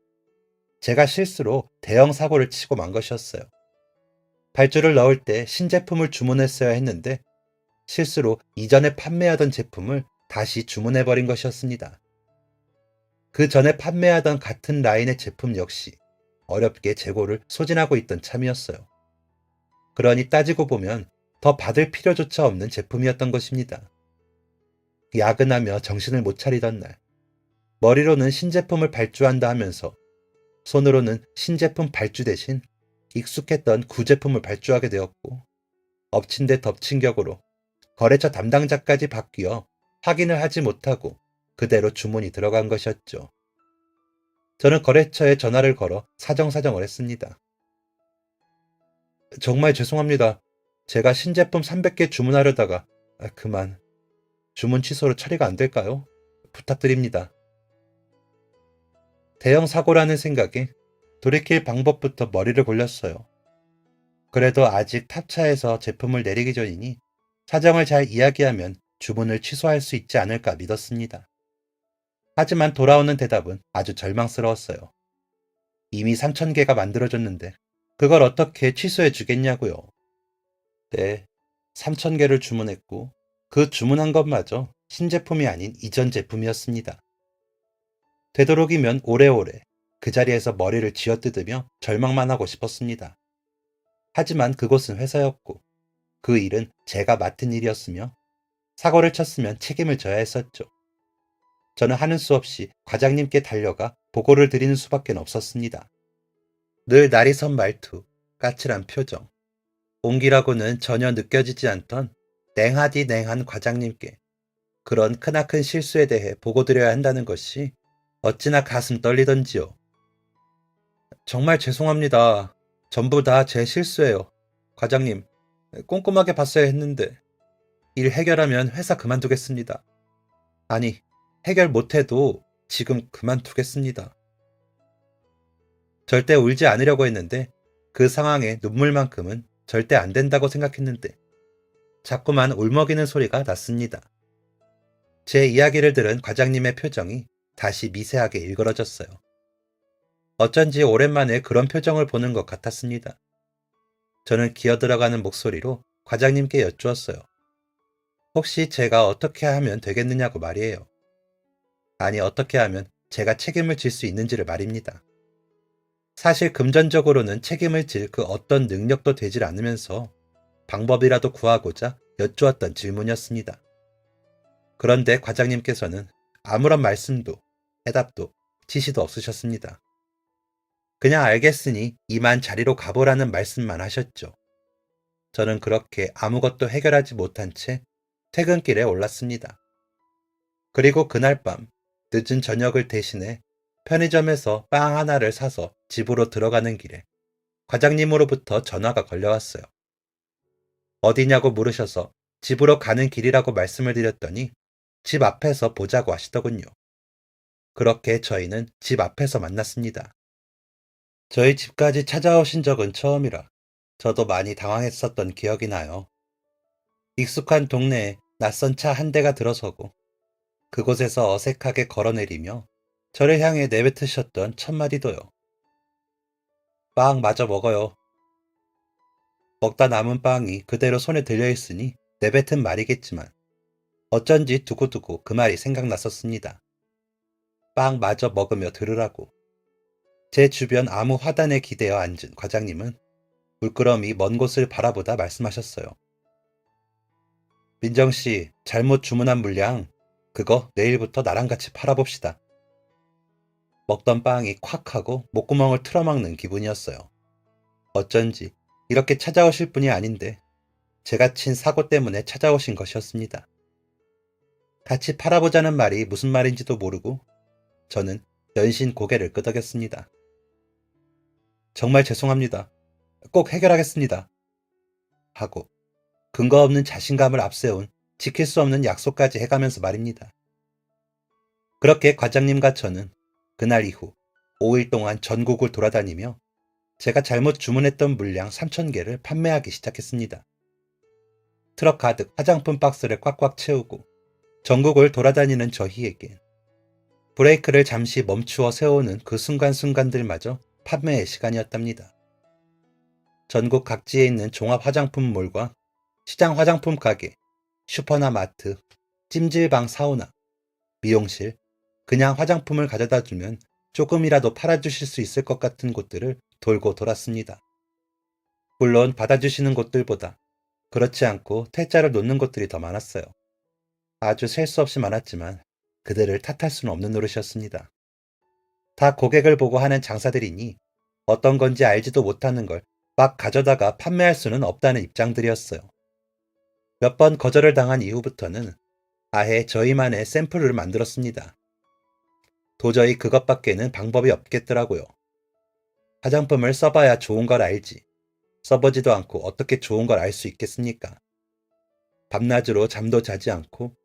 제가 실수로 대형 사고를 치고 만 것이었어요. 발주를 넣을 때 신제품을 주문했어야 했는데 실수로 이전에 판매하던 제품을 다시 주문해버린 것이었습니다. 그 전에 판매하던 같은 라인의 제품 역시 어렵게 재고를 소진하고 있던 참이었어요. 그러니 따지고 보면 더 받을 필요조차 없는 제품이었던 것입니다. 야근하며 정신을 못 차리던 날, 머리로는 신제품을 발주한다 하면서 손으로는 신제품 발주 대신 익숙했던 구제품을 발주하게 되었고, 엎친 데 덮친 격으로 거래처 담당자까지 바뀌어 확인을 하지 못하고 그대로 주문이 들어간 것이었죠. 저는 거래처에 전화를 걸어 사정사정을 했습니다. 정말 죄송합니다. 제가 신제품 300개 주문하려다가 그만 주문 취소로 처리가 안 될까요? 부탁드립니다. 대형 사고라는 생각에 돌이킬 방법부터 머리를 굴렸어요. 그래도 아직 탑차에서 제품을 내리기 전이니 사정을 잘 이야기하면 주문을 취소할 수 있지 않을까 믿었습니다. 하지만 돌아오는 대답은 아주 절망스러웠어요. 이미 3,000개가 만들어졌는데 그걸 어떻게 취소해 주겠냐고요. 네, 3,000개를 주문했고 그 주문한 것마저 신제품이 아닌 이전 제품이었습니다. 되도록이면 오래오래 그 자리에서 머리를 쥐어뜯으며 절망만 하고 싶었습니다. 하지만 그곳은 회사였고 그 일은 제가 맡은 일이었으며 사고를 쳤으면 책임을 져야 했었죠. 저는 하는 수 없이 과장님께 달려가 보고를 드리는 수밖에 없었습니다. 늘 날이 선 말투, 까칠한 표정, 온기라고는 전혀 느껴지지 않던 냉하디 냉한 과장님께 그런 크나큰 실수에 대해 보고드려야 한다는 것이 어찌나 가슴 떨리던지요. 정말 죄송합니다. 전부 다 제 실수예요. 과장님, 꼼꼼하게 봤어야 했는데 일 해결하면 회사 그만두겠습니다. 아니, 해결 못해도 지금 그만두겠습니다. 절대 울지 않으려고 했는데 그 상황에 눈물만큼은 절대 안 된다고 생각했는데 자꾸만 울먹이는 소리가 났습니다. 제 이야기를 들은 과장님의 표정이 다시 미세하게 일그러졌어요. 어쩐지 오랜만에 그런 표정을 보는 것 같았습니다. 저는 기어들어가는 목소리로 과장님께 여쭈었어요. 혹시 제가 어떻게 하면 되겠느냐고 말이에요. 아니, 어떻게 하면 제가 책임을 질 수 있는지를 말입니다. 사실 금전적으로는 책임을 질 그 어떤 능력도 되질 않으면서 방법이라도 구하고자 여쭈었던 질문이었습니다. 그런데 과장님께서는 아무런 말씀도 해답도 지시도 없으셨습니다. 그냥 알겠으니 이만 자리로 가보라는 말씀만 하셨죠. 저는 그렇게 아무것도 해결하지 못한 채 퇴근길에 올랐습니다. 그리고 그날 밤 늦은 저녁을 대신해 편의점에서 빵 하나를 사서 집으로 들어가는 길에 과장님으로부터 전화가 걸려왔어요. 어디냐고 물으셔서 집으로 가는 길이라고 말씀을 드렸더니 집 앞에서 보자고 하시더군요. 그렇게 저희는 집 앞에서 만났습니다. 저희 집까지 찾아오신 적은 처음이라 저도 많이 당황했었던 기억이 나요. 익숙한 동네에 낯선 차 한 대가 들어서고 그곳에서 어색하게 걸어내리며 저를 향해 내뱉으셨던 첫 마디도요. 빵 마저 먹어요. 먹다 남은 빵이 그대로 손에 들려있으니 내뱉은 말이겠지만 어쩐지 두고두고 그 말이 생각났었습니다. 빵 마저 먹으며 들으라고. 제 주변 아무 화단에 기대어 앉은 과장님은 물끄러미 먼 곳을 바라보다 말씀하셨어요. 민정씨, 잘못 주문한 물량, 그거 내일부터 나랑 같이 팔아봅시다. 먹던 빵이 콱 하고 목구멍을 틀어막는 기분이었어요. 어쩐지 이렇게 찾아오실 분이 아닌데 제가 친 사고 때문에 찾아오신 것이었습니다. 같이 팔아보자는 말이 무슨 말인지도 모르고 저는 연신 고개를 끄덕였습니다. 정말 죄송합니다. 꼭 해결하겠습니다. 하고 근거 없는 자신감을 앞세운 지킬 수 없는 약속까지 해가면서 말입니다. 그렇게 과장님과 저는 그날 이후 5일 동안 전국을 돌아다니며 제가 잘못 주문했던 물량 3,000개를 판매하기 시작했습니다. 트럭 가득 화장품 박스를 꽉꽉 채우고 전국을 돌아다니는 저희에겐 브레이크를 잠시 멈추어 세우는 그 순간순간들마저 판매의 시간이었답니다. 전국 각지에 있는 종합 화장품몰과 시장 화장품 가게, 슈퍼나 마트, 찜질방 사우나, 미용실, 그냥 화장품을 가져다 주면 조금이라도 팔아주실 수 있을 것 같은 곳들을 돌고 돌았습니다. 물론 받아주시는 곳들보다 그렇지 않고 퇴짜를 놓는 곳들이 더 많았어요. 아주 셀 수 없이 많았지만 그들을 탓할 수는 없는 노릇이었습니다. 다 고객을 보고 하는 장사들이니 어떤 건지 알지도 못하는 걸 막 가져다가 판매할 수는 없다는 입장들이었어요. 몇 번 거절을 당한 이후부터는 아예 저희만의 샘플을 만들었습니다. 도저히 그것밖에는 방법이 없겠더라고요. 화장품을 써봐야 좋은 걸 알지. 써보지도 않고 어떻게 좋은 걸 알 수 있겠습니까? 밤낮으로 잠도 자지 않고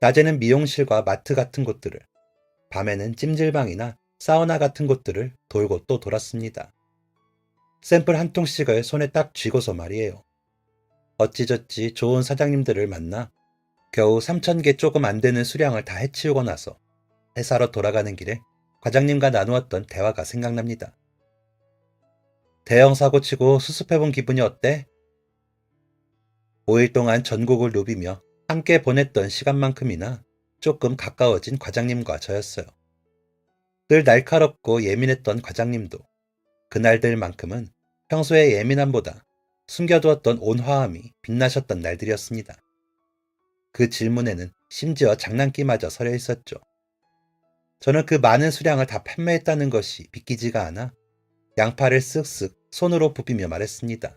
낮에는 미용실과 마트 같은 곳들을, 밤에는 찜질방이나 사우나 같은 곳들을 돌고 또 돌았습니다. 샘플 한 통씩을 손에 딱 쥐고서 말이에요. 어찌저찌 좋은 사장님들을 만나 겨우 3,000개 조금 안 되는 수량을 다 해치우고 나서 회사로 돌아가는 길에 과장님과 나누었던 대화가 생각납니다. 대형 사고 치고 수습해본 기분이 어때? 5일 동안 전국을 누비며 함께 보냈던 시간만큼이나 조금 가까워진 과장님과 저였어요. 늘 날카롭고 예민했던 과장님도 그날들만큼은 평소의 예민함보다 숨겨두었던 온화함이 빛나셨던 날들이었습니다. 그 질문에는 심지어 장난기마저 서려 있었죠. 저는 그 많은 수량을 다 판매했다는 것이 믿기지가 않아 양팔을 쓱쓱 손으로 부비며 말했습니다.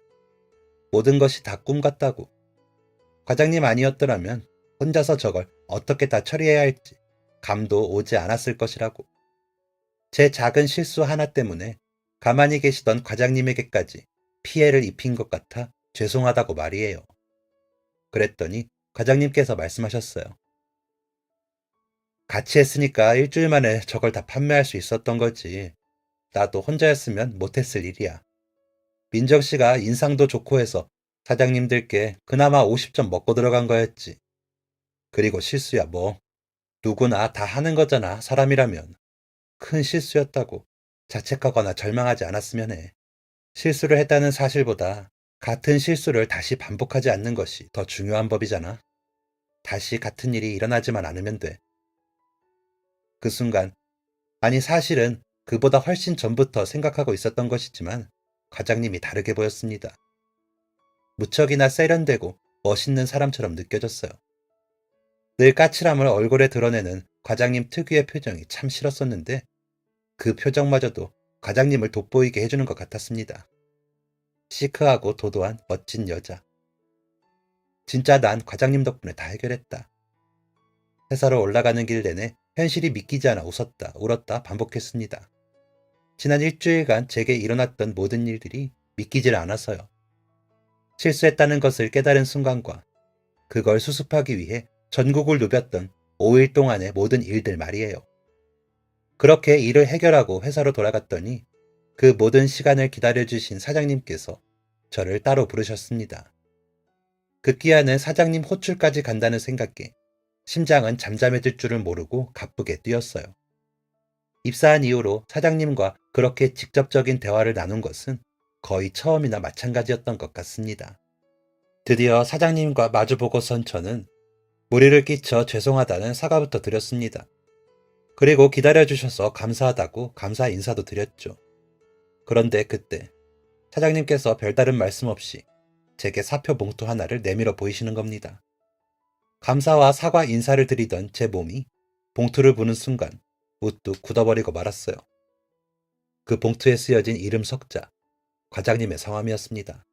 모든 것이 다 꿈 같다고. 과장님 아니었더라면 혼자서 저걸 어떻게 다 처리해야 할지 감도 오지 않았을 것이라고. 제 작은 실수 하나 때문에 가만히 계시던 과장님에게까지 피해를 입힌 것 같아 죄송하다고 말이에요. 그랬더니 과장님께서 말씀하셨어요. 같이 했으니까 일주일 만에 저걸 다 판매할 수 있었던 거지. 나도 혼자였으면 못했을 일이야. 민정 씨가 인상도 좋고 해서 사장님들께 그나마 50점 먹고 들어간 거였지. 그리고 실수야 뭐. 누구나 다 하는 거잖아, 사람이라면. 큰 실수였다고 자책하거나 절망하지 않았으면 해. 실수를 했다는 사실보다 같은 실수를 다시 반복하지 않는 것이 더 중요한 법이잖아. 다시 같은 일이 일어나지만 않으면 돼. 그 순간, 아니 사실은 그보다 훨씬 전부터 생각하고 있었던 것이지만 과장님이 다르게 보였습니다. 무척이나 세련되고 멋있는 사람처럼 느껴졌어요. 늘 까칠함을 얼굴에 드러내는 과장님 특유의 표정이 참 싫었었는데 그 표정마저도 과장님을 돋보이게 해주는 것 같았습니다. 시크하고 도도한 멋진 여자. 진짜 난 과장님 덕분에 다 해결했다. 회사로 올라가는 길 내내 현실이 믿기지 않아 웃었다, 울었다 반복했습니다. 지난 일주일간 제게 일어났던 모든 일들이 믿기질 않아서요. 실수했다는 것을 깨달은 순간과 그걸 수습하기 위해 전국을 누볐던 5일 동안의 모든 일들 말이에요. 그렇게 일을 해결하고 회사로 돌아갔더니 그 모든 시간을 기다려주신 사장님께서 저를 따로 부르셨습니다. 급기야는 사장님 호출까지 간다는 생각에 심장은 잠잠해질 줄을 모르고 가쁘게 뛰었어요. 입사한 이후로 사장님과 그렇게 직접적인 대화를 나눈 것은 거의 처음이나 마찬가지였던 것 같습니다. 드디어 사장님과 마주보고선 저는 무리를 끼쳐 죄송하다는 사과부터 드렸습니다. 그리고 기다려주셔서 감사하다고 감사 인사도 드렸죠. 그런데 그때 사장님께서 별다른 말씀 없이 제게 사표 봉투 하나를 내밀어 보이시는 겁니다. 감사와 사과 인사를 드리던 제 몸이 봉투를 보는 순간 우뚝 굳어버리고 말았어요. 그 봉투에 쓰여진 이름 석자, 과장님의 성함이었습니다.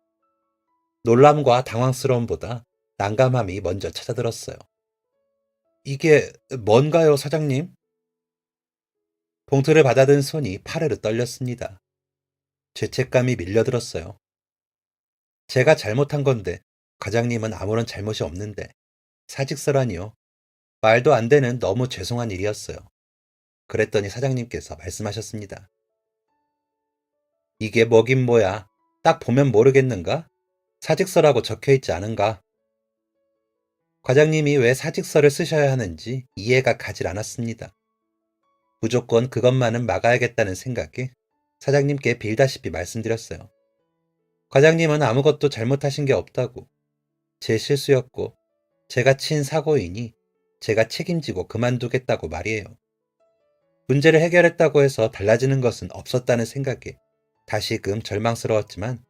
놀람과 당황스러움보다 난감함이 먼저 찾아들었어요. 이게 뭔가요, 사장님? 봉투를 받아든 손이 파르르 떨렸습니다. 죄책감이 밀려들었어요. 제가 잘못한 건데 과장님은 아무런 잘못이 없는데 사직서라니요. 말도 안 되는 너무 죄송한 일이었어요. 그랬더니 사장님께서 말씀하셨습니다. 이게 뭐긴 뭐야. 딱 보면 모르겠는가? 사직서라고 적혀있지 않은가? 과장님이 왜 사직서를 쓰셔야 하는지 이해가 가질 않았습니다. 무조건 그것만은 막아야겠다는 생각에 사장님께 빌다시피 말씀드렸어요. 과장님은 아무것도 잘못하신 게 없다고, 제 실수였고 제가 친 사고이니 제가 책임지고 그만두겠다고 말이에요. 문제를 해결했다고 해서 달라지는 것은 없었다는 생각에 다시금 절망스러웠지만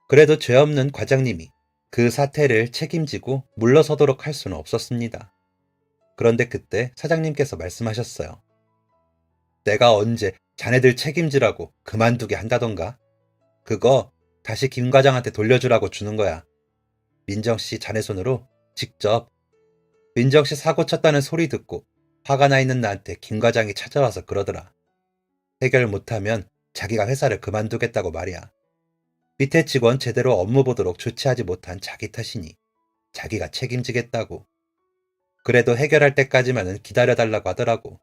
그래도 죄 없는 과장님이 그 사태를 책임지고 물러서도록 할 수는 없었습니다. 그런데 그때 사장님께서 말씀하셨어요. 내가 언제 자네들 책임지라고 그만두게 한다던가? 그거 다시 김 과장한테 돌려주라고 주는 거야. 민정씨 자네 손으로 직접. 민정씨 사고 쳤다는 소리 듣고 화가 나 있는 나한테 김 과장이 찾아와서 그러더라. 해결 못하면 자기가 회사를 그만두겠다고 말이야. 밑에 직원 제대로 업무 보도록 조치하지 못한 자기 탓이니 자기가 책임지겠다고. 그래도 해결할 때까지만은 기다려달라고 하더라고.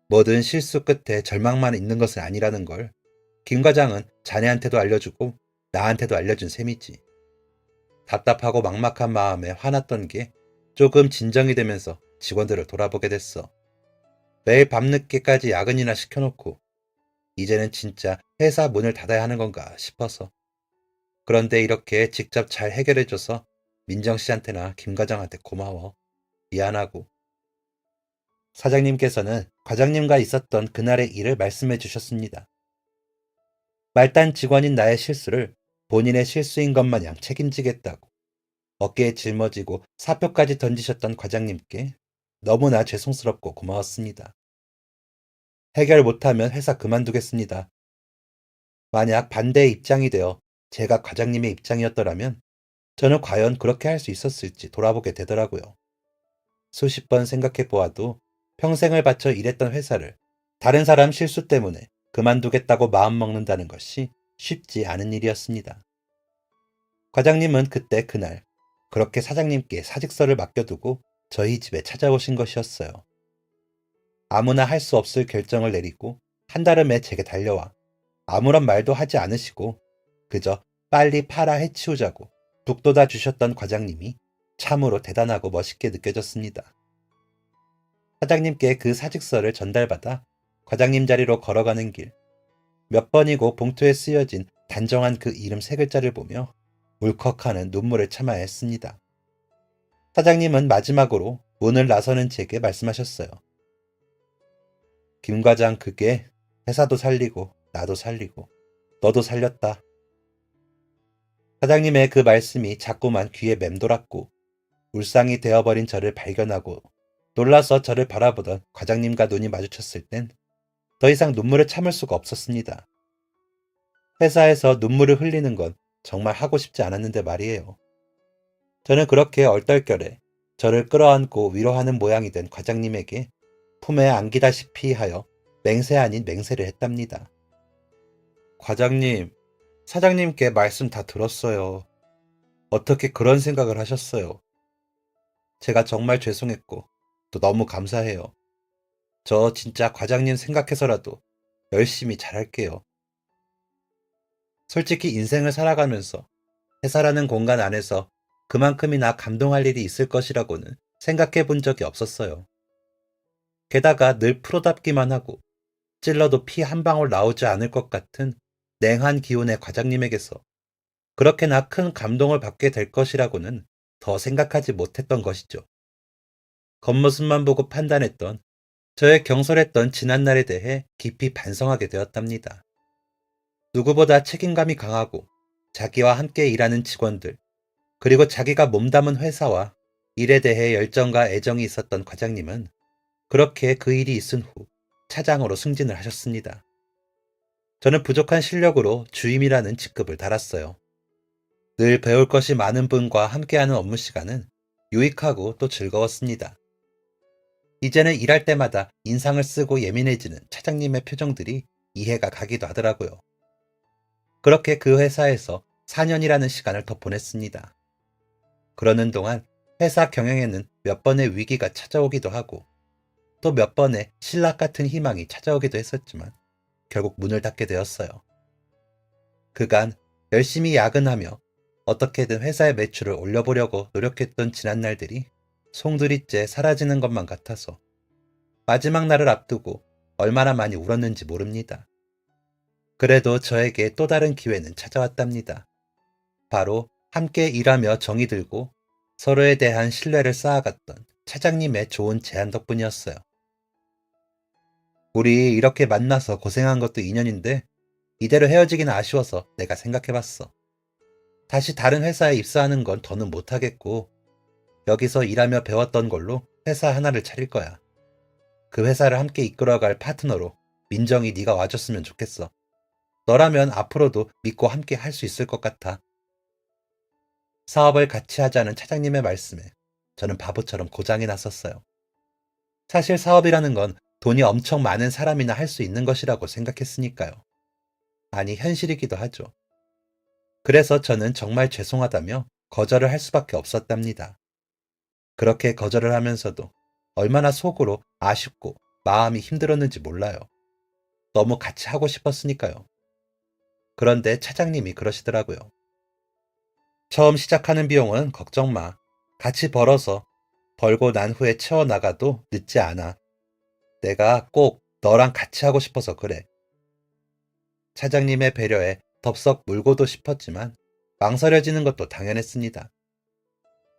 뭐든 실수 끝에 절망만 있는 것은 아니라는 걸 김 과장은 자네한테도 알려주고 나한테도 알려준 셈이지. 답답하고 막막한 마음에 화났던 게 조금 진정이 되면서 직원들을 돌아보게 됐어. 매일 밤늦게까지 야근이나 시켜놓고 이제는 진짜 회사 문을 닫아야 하는 건가 싶어서. 그런데 이렇게 직접 잘 해결해줘서 민정 씨한테나 김 과장한테 고마워. 미안하고. 사장님께서는 과장님과 있었던 그날의 일을 말씀해 주셨습니다. 말단 직원인 나의 실수를 본인의 실수인 것 마냥 책임지겠다고 어깨에 짊어지고 사표까지 던지셨던 과장님께 너무나 죄송스럽고 고마웠습니다. 해결 못하면 회사 그만두겠습니다. 만약 반대의 입장이 되어 제가 과장님의 입장이었더라면 저는 과연 그렇게 할 수 있었을지 돌아보게 되더라고요. 수십 번 생각해 보아도 평생을 바쳐 일했던 회사를 다른 사람 실수 때문에 그만두겠다고 마음먹는다는 것이 쉽지 않은 일이었습니다. 과장님은 그때 그날 그렇게 사장님께 사직서를 맡겨두고 저희 집에 찾아오신 것이었어요. 아무나 할 수 없을 결정을 내리고 한달음에 제게 달려와 아무런 말도 하지 않으시고 그저 빨리 팔아 해치우자고 북돋아 주셨던 과장님이 참으로 대단하고 멋있게 느껴졌습니다. 사장님께 그 사직서를 전달받아 과장님 자리로 걸어가는 길, 몇 번이고 봉투에 쓰여진 단정한 그 이름 세 글자를 보며 울컥하는 눈물을 참아야 했습니다. 사장님은 마지막으로 문을 나서는 제게 말씀하셨어요. 김 과장, 그게 회사도 살리고 나도 살리고 너도 살렸다. 사장님의 그 말씀이 자꾸만 귀에 맴돌았고 울상이 되어버린 저를 발견하고 놀라서 저를 바라보던 과장님과 눈이 마주쳤을 땐 더 이상 눈물을 참을 수가 없었습니다. 회사에서 눈물을 흘리는 건 정말 하고 싶지 않았는데 말이에요. 저는 그렇게 얼떨결에 저를 끌어안고 위로하는 모양이 된 과장님에게 품에 안기다시피 하여 맹세 아닌 맹세를 했답니다. 과장님, 사장님께 말씀 다 들었어요. 어떻게 그런 생각을 하셨어요? 제가 정말 죄송했고 또 너무 감사해요. 저 진짜 과장님 생각해서라도 열심히 잘할게요. 솔직히 인생을 살아가면서 회사라는 공간 안에서 그만큼이나 감동할 일이 있을 것이라고는 생각해 본 적이 없었어요. 게다가 늘 프로답기만 하고 찔러도 피 한 방울 나오지 않을 것 같은 냉한 기운의 과장님에게서 그렇게나 큰 감동을 받게 될 것이라고는 더 생각하지 못했던 것이죠. 겉모습만 보고 판단했던 저의 경솔했던 지난날에 대해 깊이 반성하게 되었답니다. 누구보다 책임감이 강하고 자기와 함께 일하는 직원들, 그리고 자기가 몸담은 회사와 일에 대해 열정과 애정이 있었던 과장님은 그렇게 그 일이 있은 후 차장으로 승진을 하셨습니다. 저는 부족한 실력으로 주임이라는 직급을 달았어요. 늘 배울 것이 많은 분과 함께하는 업무 시간은 유익하고 또 즐거웠습니다. 이제는 일할 때마다 인상을 쓰고 예민해지는 차장님의 표정들이 이해가 가기도 하더라고요. 그렇게 그 회사에서 4년이라는 시간을 더 보냈습니다. 그러는 동안 회사 경영에는 몇 번의 위기가 찾아오기도 하고 또 몇 번의 신락 같은 희망이 찾아오기도 했었지만 결국 문을 닫게 되었어요. 그간 열심히 야근하며 어떻게든 회사의 매출을 올려보려고 노력했던 지난날들이 송두리째 사라지는 것만 같아서 마지막 날을 앞두고 얼마나 많이 울었는지 모릅니다. 그래도 저에게 또 다른 기회는 찾아왔답니다. 바로 함께 일하며 정이 들고 서로에 대한 신뢰를 쌓아갔던 차장님의 좋은 제안 덕분이었어요. 우리 이렇게 만나서 고생한 것도 인연인데 이대로 헤어지기는 아쉬워서 내가 생각해봤어. 다시 다른 회사에 입사하는 건 더는 못하겠고 여기서 일하며 배웠던 걸로 회사 하나를 차릴 거야. 그 회사를 함께 이끌어갈 파트너로 민정이 네가 와줬으면 좋겠어. 너라면 앞으로도 믿고 함께 할 수 있을 것 같아. 사업을 같이 하자는 차장님의 말씀에 저는 바보처럼 고장이 났었어요. 사실 사업이라는 건 돈이 엄청 많은 사람이나 할 수 있는 것이라고 생각했으니까요. 아니, 현실이기도 하죠. 그래서 저는 정말 죄송하다며 거절을 할 수밖에 없었답니다. 그렇게 거절을 하면서도 얼마나 속으로 아쉽고 마음이 힘들었는지 몰라요. 너무 같이 하고 싶었으니까요. 그런데 차장님이 그러시더라고요. 처음 시작하는 비용은 걱정 마. 같이 벌어서 벌고 난 후에 채워나가도 늦지 않아. 내가 꼭 너랑 같이 하고 싶어서 그래. 차장님의 배려에 덥석 물고도 싶었지만 망설여지는 것도 당연했습니다.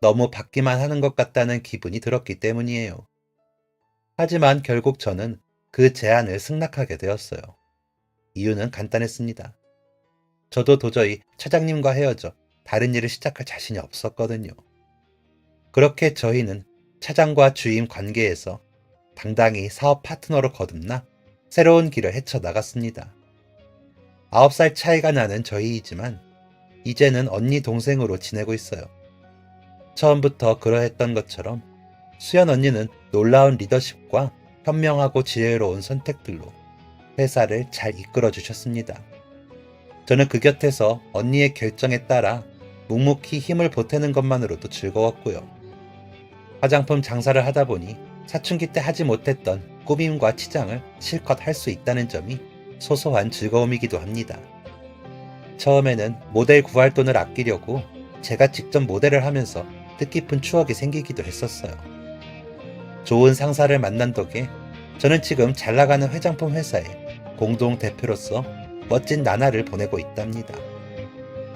너무 받기만 하는 것 같다는 기분이 들었기 때문이에요. 하지만 결국 저는 그 제안을 승낙하게 되었어요. 이유는 간단했습니다. 저도 도저히 차장님과 헤어져 다른 일을 시작할 자신이 없었거든요. 그렇게 저희는 차장과 주임 관계에서 당당히 사업 파트너로 거듭나 새로운 길을 헤쳐나갔습니다. 9살 차이가 나는 저희이지만 이제는 언니 동생으로 지내고 있어요. 처음부터 그러했던 것처럼 수연 언니는 놀라운 리더십과 현명하고 지혜로운 선택들로 회사를 잘 이끌어 주셨습니다. 저는 그 곁에서 언니의 결정에 따라 묵묵히 힘을 보태는 것만으로도 즐거웠고요. 화장품 장사를 하다 보니 사춘기 때 하지 못했던 꾸밈과 치장을 실컷 할 수 있다는 점이 소소한 즐거움이기도 합니다. 처음에는 모델 구할 돈을 아끼려고 제가 직접 모델을 하면서 뜻깊은 추억이 생기기도 했었어요. 좋은 상사를 만난 덕에 저는 지금 잘 나가는 화장품 회사의 공동 대표로서 멋진 나날을 보내고 있답니다.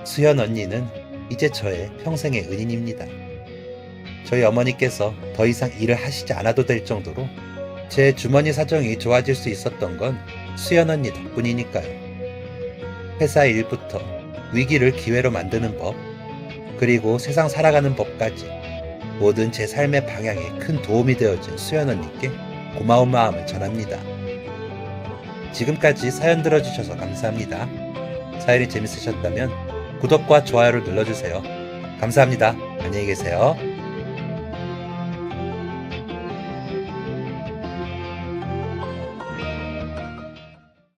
수연 언니는 이제 저의 평생의 은인입니다. 저희 어머니께서 더 이상 일을 하시지 않아도 될 정도로 제 주머니 사정이 좋아질 수 있었던 건 수연 언니 덕분이니까요. 회사 일부터 위기를 기회로 만드는 법, 그리고 세상 살아가는 법까지 모든 제 삶의 방향에 큰 도움이 되어준 수연 언니께 고마운 마음을 전합니다. 지금까지 사연 들어주셔서 감사합니다. 사연이 재밌으셨다면 구독과 좋아요를 눌러주세요. 감사합니다. 안녕히 계세요.